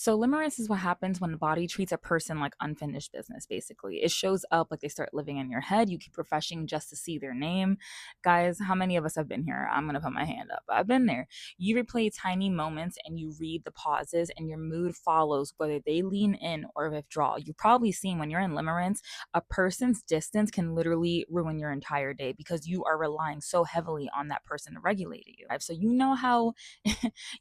So limerence is what happens when the body treats a person like unfinished business, basically. It shows up like they start living in your head. You keep refreshing just to see their name. Guys, how many of us have been here? I'm going to put my hand up. I've been there. You replay tiny moments and you read the pauses, and your mood follows whether they lean in or withdraw. You've probably seen when you're in limerence, a person's distance can literally ruin your entire day because you are relying so heavily on that person to regulate you. So you know how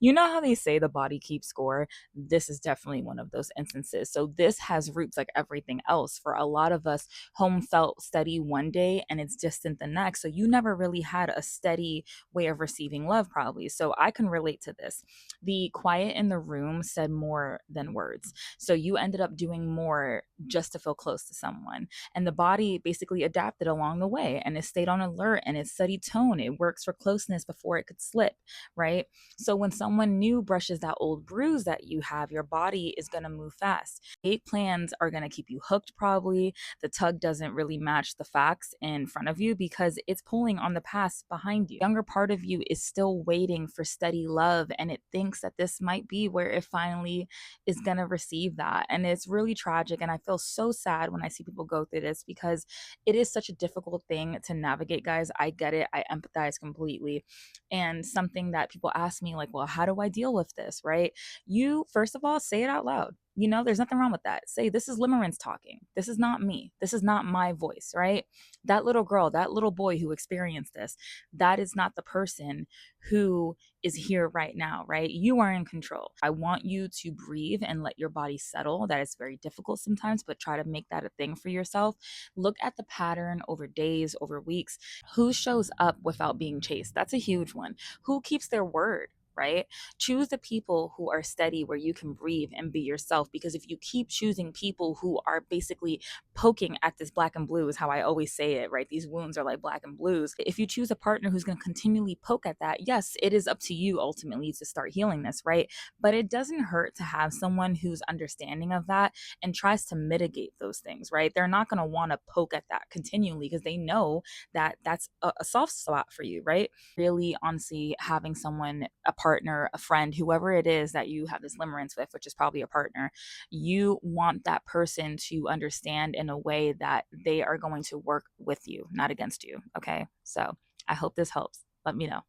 you know how they say the body keeps score. This is definitely one of those instances. So this has roots like everything else. For a lot of us, home felt steady one day and it's distant the next. So you never really had a steady way of receiving love, probably. So I can relate to this. The quiet in the room said more than words. So you ended up doing more just to feel close to someone. And the body basically adapted along the way, and it stayed on alert and it studied tone. It works for closeness before it could slip, right? So when someone new brushes that old bruise that you have, your body is going to move fast. Eight plans are going to keep you hooked, probably. The tug doesn't really match the facts in front of you because it's pulling on the past behind you. The younger part of you is still waiting for steady love, and it thinks that this might be where it finally is going to receive that. And it's really tragic. And I feel so sad when I see people go through this because it is such a difficult thing to navigate, guys. I get it. I empathize completely. And something that people ask me, like, well, how do I deal with this, right? You, first of all, say it out loud. There's nothing wrong with that. Say, this is Limerence talking. This is not me. This is not my voice, right? That little girl, that little boy who experienced this, that is not the person who is here right now, right? You are in control. I want you to breathe and let your body settle. That is very difficult sometimes, but try to make that a thing for yourself. Look at the pattern over days, over weeks. Who shows up without being chased? That's a huge one. Who keeps their word? Right? Choose the people who are steady where you can breathe and be yourself. Because if you keep choosing people who are basically poking at this black and blue, is how I always say it, right? These wounds are like black and blues. If you choose a partner who's going to continually poke at that, yes, it is up to you ultimately to start healing this, right? But it doesn't hurt to have someone who's understanding of that and tries to mitigate those things, right? They're not going to want to poke at that continually because they know that that's a soft spot for you, right? Really, honestly, having someone, a partner, a friend, whoever it is that you have this limerence with, which is probably a partner, you want that person to understand in a way that they are going to work with you, not against you. Okay. So I hope this helps. Let me know.